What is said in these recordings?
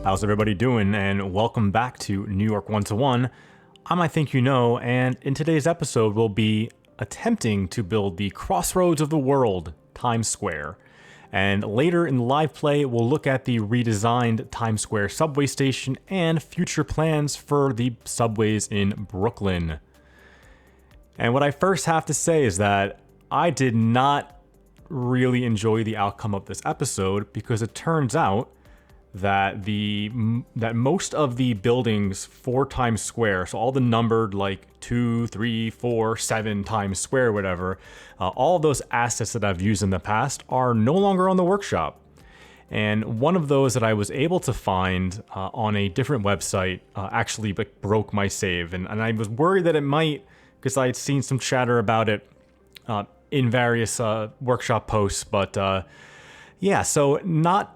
How's everybody doing? And welcome back to New York 1-to-1. I'm I Think You Know, and in today's episode we'll be attempting to build the crossroads of the world, Times Square. And later in live play, we'll look at the redesigned Times Square subway station and future plans for the subways in Brooklyn. And what I first have to say is that I did not really enjoy the outcome of this episode because it turns out that most of the buildings for Times Square, so all the numbered like 2, 3, 4, 7 Times Square, whatever, all of those assets that I've used in the past are no longer on the workshop. And one of those that I was able to find on a different website actually broke my save, and I was worried that it might, because I had seen some chatter about it in various workshop posts, but yeah, so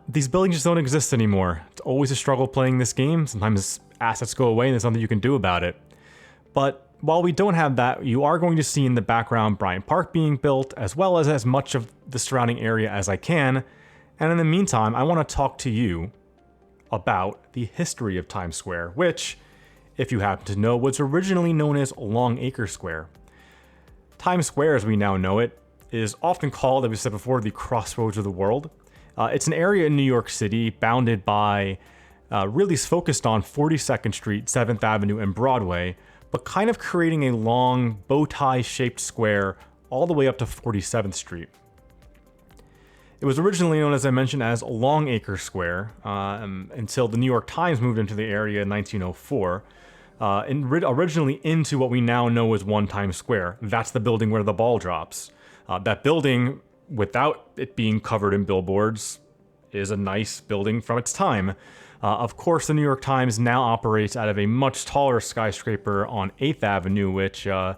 these buildings just don't exist anymore. It's always a struggle playing this game. Sometimes assets go away and there's nothing you can do about it. But while we don't have that, you are going to see in the background Bryant Park being built, as well as much of the surrounding area as I can. And in the meantime, I want to talk to you about the history of Times Square, which, if you happen to know, was originally known as Longacre Square. Times Square, as we now know it, is often called, as we said before, the crossroads of the world. It's an area in New York City bounded by, really focused on 42nd Street, 7th Avenue, and Broadway, but kind of creating a long bow tie shaped square all the way up to 47th Street. It was originally known, as I mentioned, as Longacre Square until the New York Times moved into the area in 1904. Originally into what we now know as One Times Square. That's the building where the ball drops. That building, without it being covered in billboards, is a nice building from its time. Of course, the New York Times now operates out of a much taller skyscraper on 8th Avenue, which I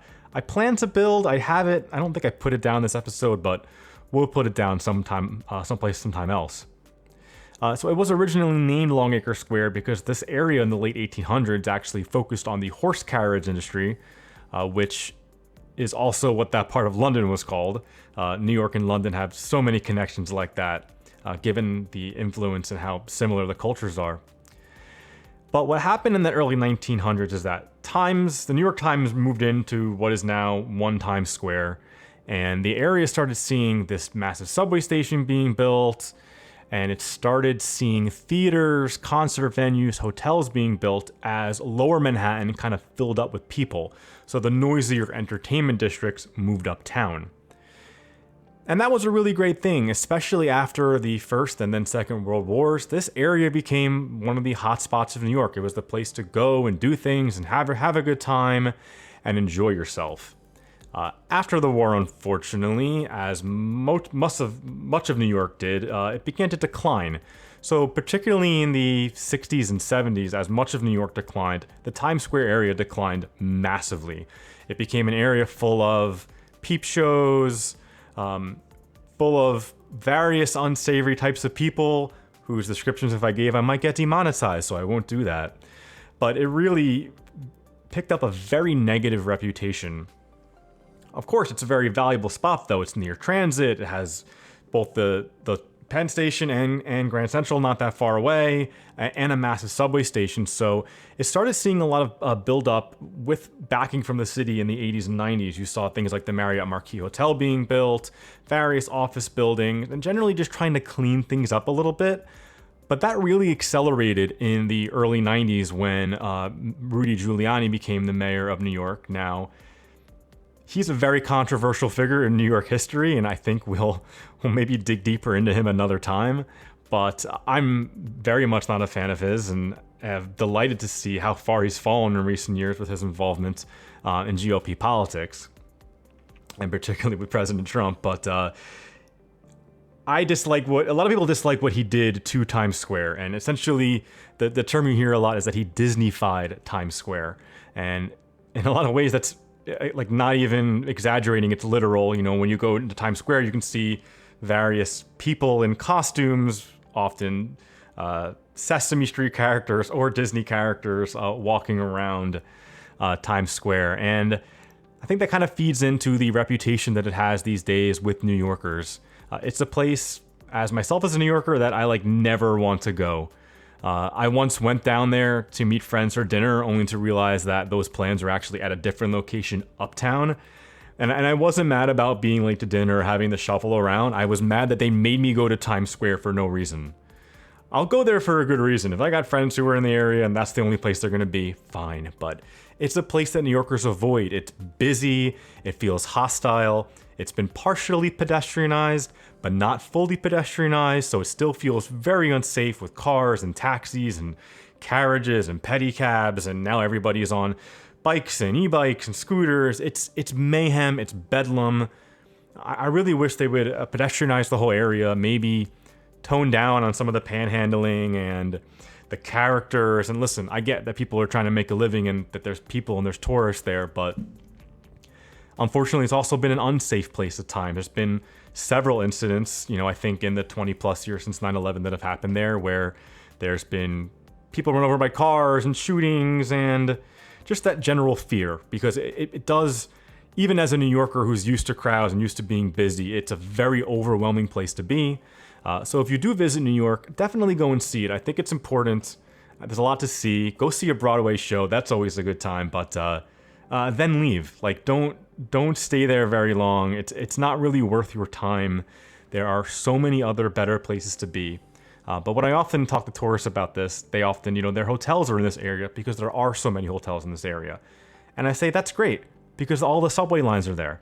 plan to build. I have it. I don't think I put it down this episode, but we'll put it down sometime else. So it was originally named Longacre Square because this area in the late 1800s actually focused on the horse carriage industry, which is also what that part of London was called. New York and London have so many connections like that, given the influence and how similar the cultures are. But what happened in the early 1900s is that the New York Times moved into what is now One Times Square, and the area started seeing this massive subway station being built, and it started seeing theaters, concert venues, hotels being built as Lower Manhattan kind of filled up with people. So the noisier entertainment districts moved uptown. And that was a really great thing, especially after the First and then Second World Wars. This area became one of the hot spots of New York. It was the place to go and do things and have a good time and enjoy yourself. After the war, unfortunately, as much of New York did, it began to decline. So particularly in the 60s and 70s, as much of New York declined, the Times Square area declined massively. It became an area full of peep shows, full of various unsavory types of people whose descriptions, if I gave, I might get demonetized, so I won't do that. But it really picked up a very negative reputation. Of course, it's a very valuable spot, though. It's near transit. It has both the Penn Station and Grand Central not that far away, and a massive subway station. So it started seeing a lot of build-up with backing from the city in the 80s and 90s. You saw things like the Marriott Marquis Hotel being built, various office buildings, and generally just trying to clean things up a little bit. But that really accelerated in the early 90s when Rudy Giuliani became the mayor of New York. Now, he's a very controversial figure in New York history, and I think we'll maybe dig deeper into him another time. But I'm very much not a fan of his, and am delighted to see how far he's fallen in recent years with his involvement in GOP politics, and particularly with President Trump. But I dislike a lot of people dislike what he did to Times Square, and essentially the term you hear a lot is that he Disney-fied Times Square, and in a lot of ways that's like not even exaggerating, it's literal. You know, when you go into Times Square, you can see various people in costumes, often Sesame Street characters or Disney characters walking around Times Square. And I think that kind of feeds into the reputation that it has these days with New Yorkers. It's a place, as myself as a New Yorker, that I never want to go. I once went down there to meet friends for dinner, only to realize that those plans were actually at a different location uptown. And I wasn't mad about being late to dinner or having to shuffle around. I was mad that they made me go to Times Square for no reason. I'll go there for a good reason. If I got friends who are in the area and that's the only place they're going to be, fine. But it's a place that New Yorkers avoid. It's busy, it feels hostile, it's been partially pedestrianized, but not fully pedestrianized, so it still feels very unsafe with cars and taxis and carriages and pedicabs, and now everybody is on bikes and e-bikes and scooters. It's mayhem, it's bedlam. I really wish they would pedestrianize the whole area, maybe tone down on some of the panhandling and the characters. And listen, I get that people are trying to make a living and that there's people and there's tourists there, but unfortunately, it's also been an unsafe place at times. There's been several incidents, I think in the 20 plus years since 9/11 that have happened there, where there's been people run over by cars and shootings and just that general fear, because it does, even as a New Yorker who's used to crowds and used to being busy, it's a very overwhelming place to be. So if you do visit New York, definitely go and see it. I think it's important. There's a lot to see. Go see a Broadway show. That's always a good time, but then leave. Like, don't stay there very long. It's not really worth your time. There are so many other better places to be. But when I often talk to tourists about this, they often, their hotels are in this area because there are so many hotels in this area. And I say, that's great, because all the subway lines are there.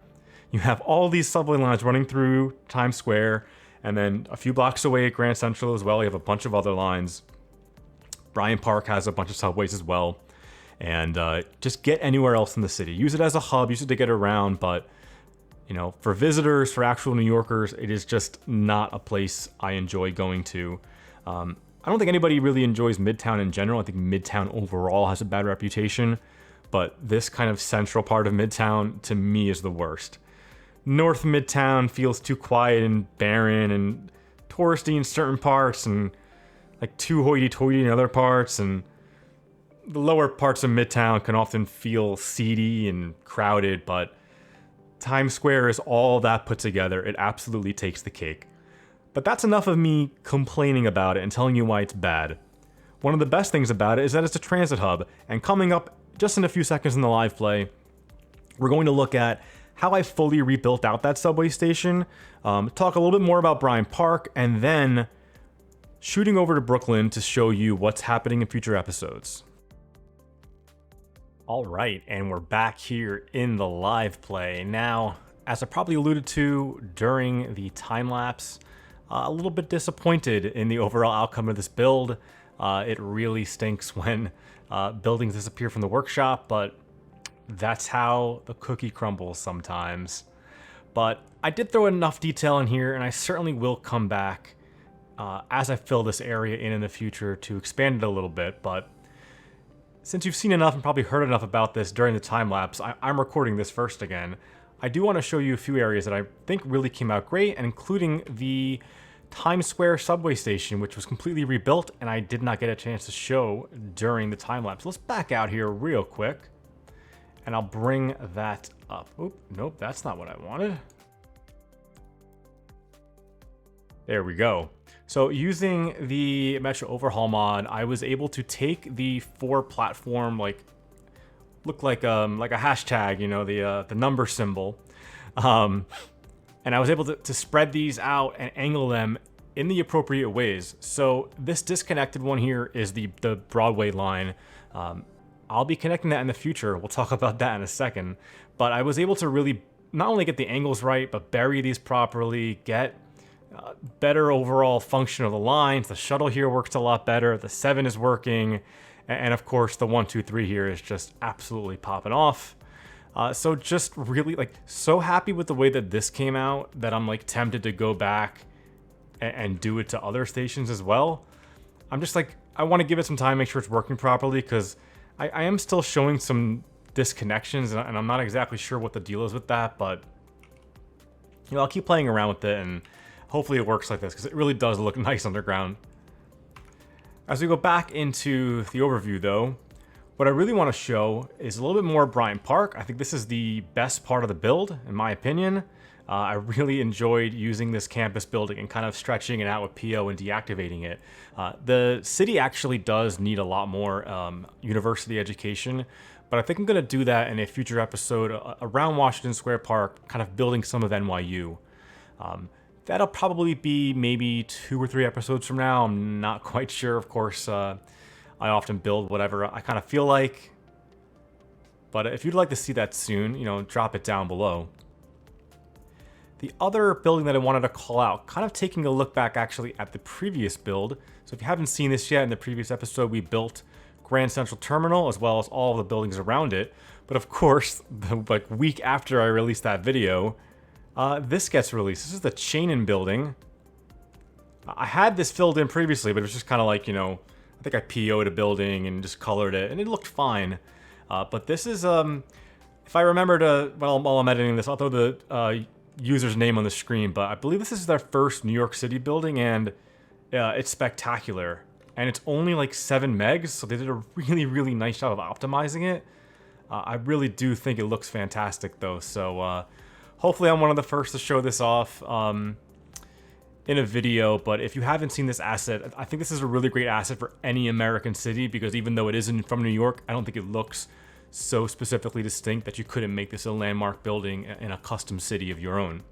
You have all these subway lines running through Times Square, and then a few blocks away at Grand Central as well, you have a bunch of other lines. Bryant Park has a bunch of subways as well. And just get anywhere else in the city. Use it as a hub, use it to get around, but for visitors, for actual New Yorkers, it is just not a place I enjoy going to. I don't think anybody really enjoys Midtown in general. I think Midtown overall has a bad reputation, but this kind of central part of Midtown, to me, is the worst. North Midtown feels too quiet and barren and touristy in certain parts and like too hoity-toity in other parts, and the lower parts of Midtown can often feel seedy and crowded, but Times Square is all that put together. It absolutely takes the cake. But that's enough of me complaining about it and telling you why it's bad. One of the best things about it is that it's a transit hub, and coming up just in a few seconds in the live play, we're going to look at how I fully rebuilt out that subway station, talk a little bit more about Bryant Park, and then shooting over to Brooklyn to show you what's happening in future episodes. All right, and we're back here in the live play. Now, as I probably alluded to during the time lapse, a little bit disappointed in the overall outcome of this build. It really stinks when buildings disappear from the workshop, but that's how the cookie crumbles sometimes. But I did throw enough detail in here, and I certainly will come back as I fill this area in the future to expand it a little bit. But since you've seen enough and probably heard enough about this during the time lapse, I'm recording this first again. I do want to show you a few areas that I think really came out great, and including the Times Square subway station, which was completely rebuilt and I did not get a chance to show during the time lapse. Let's back out here real quick, and I'll bring that up. Oop, nope, that's not what I wanted. There we go. So using the Metro Overhaul mod, I was able to take the 4 platform, look like a hashtag, the number symbol, and I was able to spread these out and angle them in the appropriate ways. So this disconnected one here is the Broadway line. I'll be connecting that in the future. We'll talk about that in a second. But I was able to really not only get the angles right, but bury these properly, get better overall function of the lines. The shuttle here works a lot better. The 7 is working. And of course, the 1, 2, 3 here is just absolutely popping off. So just really so happy with the way that this came out that I'm tempted to go back and do it to other stations as well. I'm just I want to give it some time, make sure it's working properly, because I am still showing some disconnections, and I'm not exactly sure what the deal is with that, but I'll keep playing around with it, and hopefully it works like this, because it really does look nice underground. As we go back into the overview though, what I really want to show is a little bit more Bryant Park. I think this is the best part of the build, in my opinion. I really enjoyed using this campus building and kind of stretching it out with PO and deactivating it. The city actually does need a lot more university education, but I think I'm going to do that in a future episode around Washington Square Park, kind of building some of NYU. That'll probably be maybe 2 or 3 episodes from now. I'm not quite sure. Of course, I often build whatever I kind of feel like. But if you'd like to see that soon, you know, drop it down below. The other building that I wanted to call out, kind of taking a look back actually at the previous build. So if you haven't seen this yet, in the previous episode we built Grand Central Terminal as well as all of the buildings around it. But of course, the week after I released that video, this gets released. This is the Churning building. I had this filled in previously, but it was just kind of like, you know, I think I PO'd a building and just colored it, and it looked fine. But this is, if I remember to, while I'm editing this, I'll throw the user's name on the screen, but I believe this is their first New York City building, and it's spectacular. And it's only like 7 megs, so they did a really, really nice job of optimizing it. I really do think it looks fantastic, though, so hopefully I'm one of the first to show this off in a video. But if you haven't seen this asset, I think this is a really great asset for any American city, because even though it isn't from New York, I don't think it looks so specifically distinct that you couldn't make this a landmark building in a custom city of your own.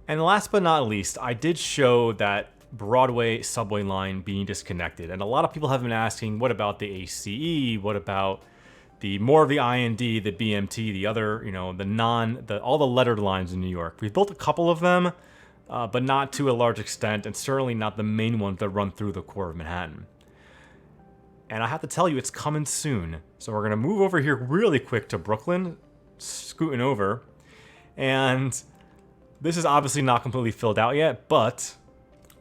And last but not least, I did show that Broadway subway line being disconnected. And a lot of people have been asking, what about the ACE? What about the more of the IND, the BMT, the other, you know, all the lettered lines in New York? We've built a couple of them, but not to a large extent, and certainly not the main ones that run through the core of Manhattan. And I have to tell you, it's coming soon. So we're gonna move over here really quick to Brooklyn, scooting over. And this is obviously not completely filled out yet, but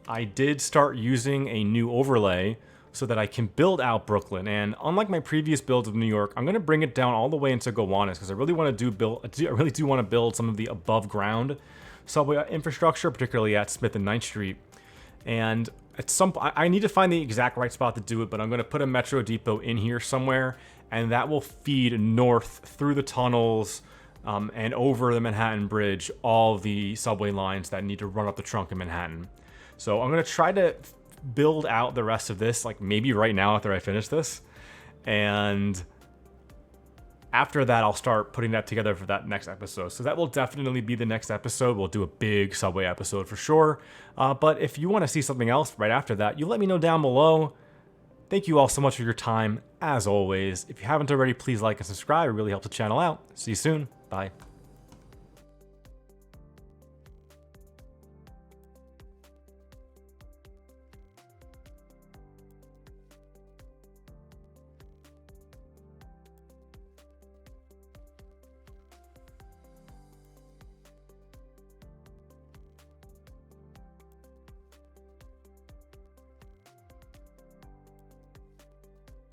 I did start using a new overlay so that I can build out Brooklyn. And unlike my previous builds of New York, I'm gonna bring it down all the way into Gowanus, because I really do want to build some of the above ground subway infrastructure, particularly at Smith and 9th Street. And I need to find the exact right spot to do it, but I'm going to put a Metro depot in here somewhere, and that will feed north through the tunnels and over the Manhattan Bridge, all the subway lines that need to run up the trunk in Manhattan. So I'm going to try to build out the rest of this, like maybe right now after I finish this. And after that, I'll start putting that together for that next episode. So that will definitely be the next episode. We'll do a big subway episode for sure. But if you want to see something else right after that, you let me know down below. Thank you all so much for your time, as always. If you haven't already, please like and subscribe. It really helps the channel out. See you soon. Bye.